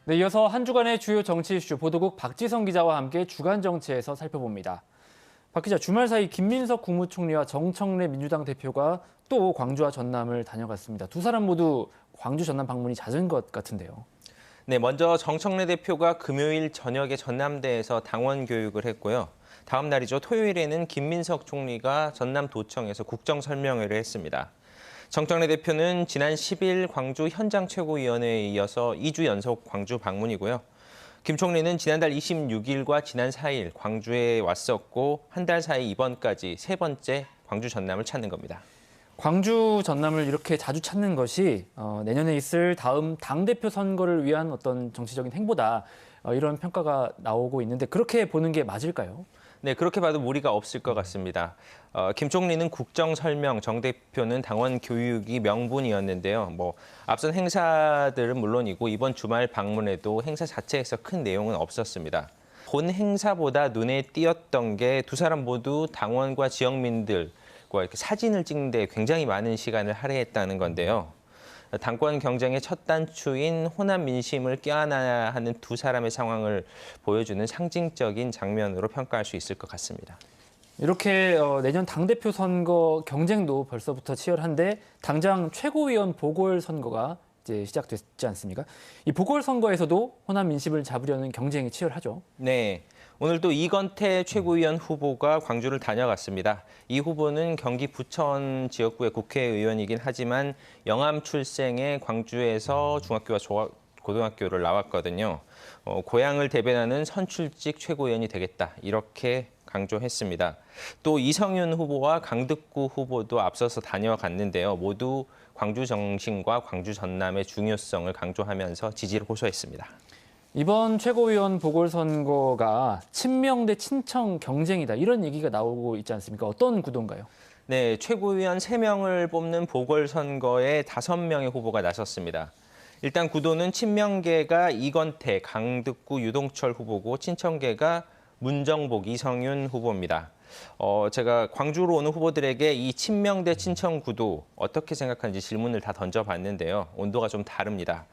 네, 이어서 한 주간의 주요 정치 이슈 보도국 박지성 기자와 함께 주간 정치에서 살펴봅니다. 박 기자, 주말 사이 김민석 국무총리와 정청래 민주당 대표가 또 광주와 전남을 다녀갔습니다. 두 사람 모두 광주 전남 방문이 잦은 것 같은데요. 네, 먼저 정청래 대표가 금요일 저녁에 전남대에서 당원 교육을 했고요. 다음 날이죠. 토요일에는 김민석 총리가 전남도청에서 국정설명회를 했습니다. 정청래 대표는 지난 10일 광주 현장 최고위원회에 이어서 2주 연속 광주 방문이고요. 김 총리는 지난달 26일과 지난 4일 광주에 왔었고 한 달 사이 이번까지 세 번째 광주 전남을 찾는 겁니다. 광주 전남을 이렇게 자주 찾는 것이 내년에 있을 다음 당대표 선거를 위한 어떤 정치적인 행보다 이런 평가가 나오고 있는데 그렇게 보는 게 맞을까요? 네, 그렇게 봐도 무리가 없을 것 같습니다. 김 총리는 국정 설명, 정 대표는 당원 교육이 명분이었는데요. 앞선 행사들은 물론이고 이번 주말 방문에도 행사 자체에서 큰 내용은 없었습니다. 본 행사보다 눈에 띄었던 게 두 사람 모두 당원과 지역민들과 이렇게 사진을 찍는 데 굉장히 많은 시간을 할애했다는 건데요. 당권 경쟁의 첫 단추인 호남 민심을 껴안아야 하는 두 사람의 상황을 보여주는 상징적인 장면으로 평가할 수 있을 것 같습니다. 이렇게 내년 당대표 선거 경쟁도 벌써부터 치열한데 당장 최고위원 보궐선거가 이제 시작됐지 않습니까? 이 보궐선거에서도 호남 민심을 잡으려는 경쟁이 치열하죠. 네, 오늘 또 이건태 최고위원 후보가 광주를 다녀갔습니다. 이 후보는 경기 부천 지역구의 국회의원이긴 하지만 영암 출생의 광주에서 중학교와 고등학교를 나왔거든요. 고향을 대변하는 선출직 최고위원이 되겠다, 이렇게 강조했습니다. 또 이성윤 후보와 강득구 후보도 앞서서 다녀갔는데요. 모두 광주 정신과 광주 전남의 중요성을 강조하면서 지지를 호소했습니다. 이번 최고위원 보궐선거가 친명 대 친청 경쟁이다, 이런 얘기가 나오고 있지 않습니까? 어떤 구도인가요? 네, 최고위원 3명을 뽑는 보궐선거에 5명의 후보가 나섰습니다. 일단 구도는 친명계가 이건태, 강득구, 유동철 후보고 친청계가 문정복, 이성윤 후보입니다. 제가 광주로 오는 후보들에게 이 친명 대 친청 구도 어떻게 생각하는지 질문을 다 던져봤는데요. 온도가 좀 다릅니다.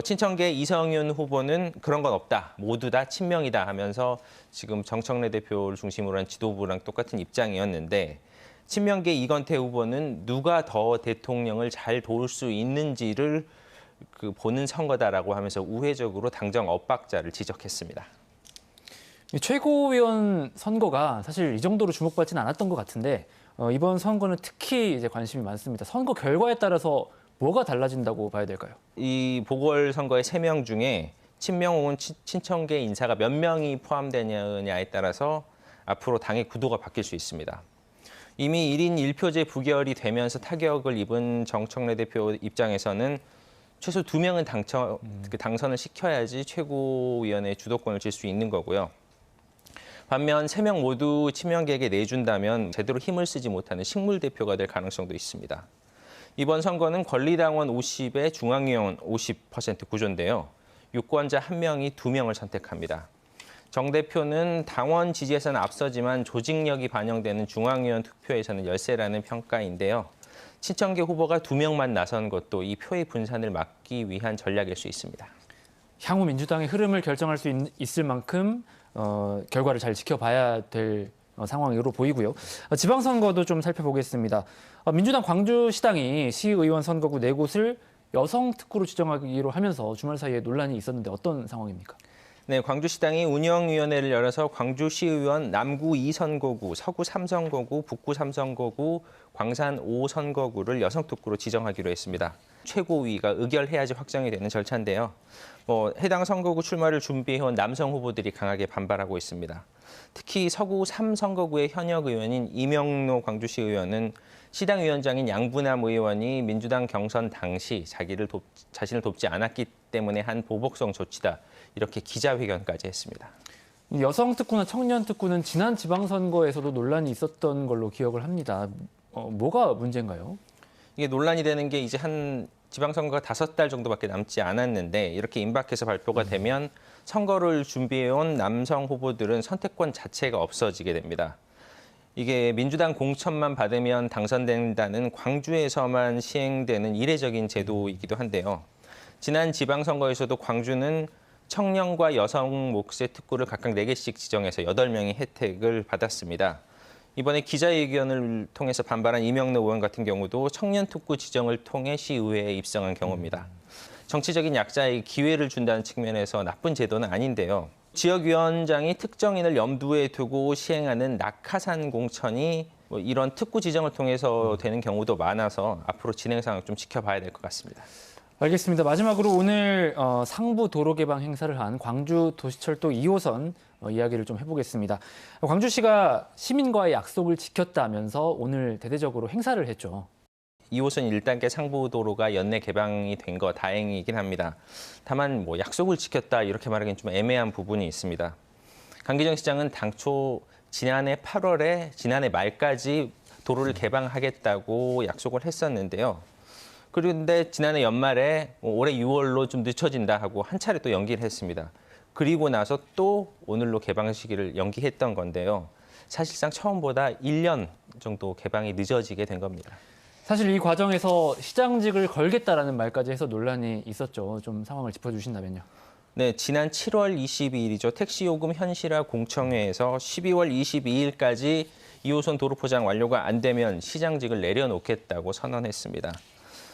친청계 이성윤 후보는 그런 건 없다, 모두 다 친명이다 하면서 지금 정청래 대표를 중심으로 한 지도부랑 똑같은 입장이었는데, 친명계 이건태 후보는 누가 더 대통령을 잘 도울 수 있는지를 보는 선거다라고 하면서 우회적으로 당정 엇박자를 지적했습니다. 최고위원 선거가 사실 이 정도로 주목받지는 않았던 것 같은데 이번 선거는 특히 이제 관심이 많습니다. 선거 결과에 따라서 뭐가 달라진다고 봐야 될까요? 이 보궐선거의 3명 중에 친명 혹은 친청계 인사가 몇 명이 포함되느냐에 따라서 앞으로 당의 구도가 바뀔 수 있습니다. 이미 1인 1표제 부결이 되면서 타격을 입은 정청래 대표 입장에서는 최소 2명은 당선을 시켜야지 최고위원회 주도권을 쥘 수 있는 거고요. 반면 3명 모두 친명계에게 내준다면 제대로 힘을 쓰지 못하는 식물 대표가 될 가능성도 있습니다. 이번 선거는 권리당원 50에 중앙위원 50% 구조인데요. 유권자 1명이 2명을 선택합니다. 정 대표는 당원 지지에서는 앞서지만 조직력이 반영되는 중앙위원 투표에서는 열세라는 평가인데요. 친청계 후보가 2명만 나선 것도 이 표의 분산을 막기 위한 전략일 수 있습니다. 향후 민주당의 흐름을 결정할 수 있을 만큼 결과를 잘 지켜봐야 될 상황으로 보이고요. 지방선거도 좀 살펴보겠습니다. 민주당 광주시당이 시의원 선거구 4곳을 여성특구로 지정하기로 하면서 주말 사이에 논란이 있었는데 어떤 상황입니까? 네, 광주시당이 운영위원회를 열어서 광주시의원 남구 2선거구, 서구 3선거구, 북구 3선거구, 광산 5선거구를 여성특구로 지정하기로 했습니다. 최고위가 의결해야지 확정이 되는 절차인데요. 해당 선거구 출마를 준비해온 남성 후보들이 강하게 반발하고 있습니다. 특히 서구 3선거구의 현역 의원인 이명로 광주시 의원은 시당 위원장인 양부남 의원이 민주당 경선 당시 자신을 돕지 않았기 때문에 한 보복성 조치다, 이렇게 기자회견까지 했습니다. 여성특구나 청년특구는 지난 지방선거에서도 논란이 있었던 걸로 기억을 합니다. 뭐가 문제인가요? 이게 논란이 되는 게 이제 한 지방선거가 5달 정도밖에 남지 않았는데 이렇게 임박해서 발표가 되면 선거를 준비해온 남성 후보들은 선택권 자체가 없어지게 됩니다. 이게 민주당 공천만 받으면 당선된다는 광주에서만 시행되는 이례적인 제도이기도 한데요. 지난 지방선거에서도 광주는 청년과 여성 몫의 특구를 각각 4개씩 지정해서 8명이 혜택을 받았습니다. 이번에 기자회견을 통해서 반발한 이명래 의원 같은 경우도 청년 특구 지정을 통해 시의회에 입성한 경우입니다. 정치적인 약자에게 기회를 준다는 측면에서 나쁜 제도는 아닌데요. 지역위원장이 특정인을 염두에 두고 시행하는 낙하산 공천이 이런 특구 지정을 통해서 되는 경우도 많아서 앞으로 진행 상황 좀 지켜봐야 될 것 같습니다. 알겠습니다. 마지막으로 오늘 상부 도로 개방 행사를 한 광주 도시철도 2호선 이야기를 좀 해보겠습니다. 광주시가 시민과의 약속을 지켰다면서 오늘 대대적으로 행사를 했죠. 2호선 1단계 상부도로가 연내 개방이 된 거 다행이긴 합니다. 다만 약속을 지켰다 이렇게 말하기는 좀 애매한 부분이 있습니다. 강기정 시장은 당초 지난해 8월에 지난해 말까지 도로를 개방하겠다고 약속을 했었는데요. 그런데 지난해 연말에 올해 6월로 좀 늦춰진다 하고 한 차례 또 연기를 했습니다. 그리고 나서 또 오늘로 개방 시기를 연기했던 건데요. 사실상 처음보다 1년 정도 개방이 늦어지게 된 겁니다. 사실 이 과정에서 시장직을 걸겠다라는 말까지 해서 논란이 있었죠. 좀 상황을 짚어주신다면요. 네, 지난 7월 22일이죠. 택시요금 현실화 공청회에서 12월 22일까지 2호선 도로 포장 완료가 안 되면 시장직을 내려놓겠다고 선언했습니다.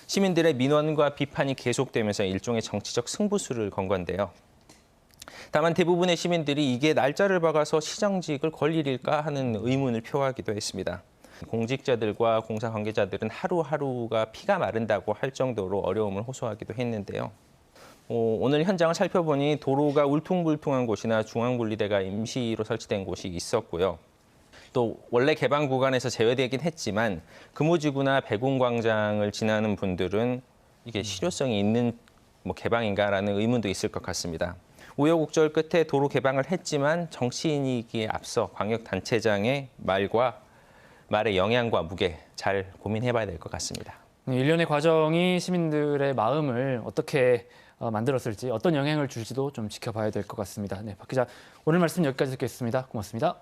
시민들의 민원과 비판이 계속되면서 일종의 정치적 승부수를 건 건데요. 다만 대부분의 시민들이 이게 날짜를 박아서 시장직을 걸 일일까 하는 의문을 표하기도 했습니다. 공직자들과 공사 관계자들은 하루하루가 피가 마른다고 할 정도로 어려움을 호소하기도 했는데요. 오늘 현장을 살펴보니 도로가 울퉁불퉁한 곳이나 중앙분리대가 임시로 설치된 곳이 있었고요. 또 원래 개방 구간에서 제외되긴 했지만 금호지구나 백운광장을 지나는 분들은 이게 실효성이 있는 개방인가라는 의문도 있을 것 같습니다. 우여곡절 끝에 도로 개방을 했지만 정치인이기에 앞서 광역단체장의 말의 영향과 무게 잘 고민해봐야 될 것 같습니다. 일련의 과정이 시민들의 마음을 어떻게 만들었을지, 어떤 영향을 줄지도 좀 지켜봐야 될 것 같습니다. 네, 박 기자, 오늘 말씀 여기까지 듣겠습니다. 고맙습니다.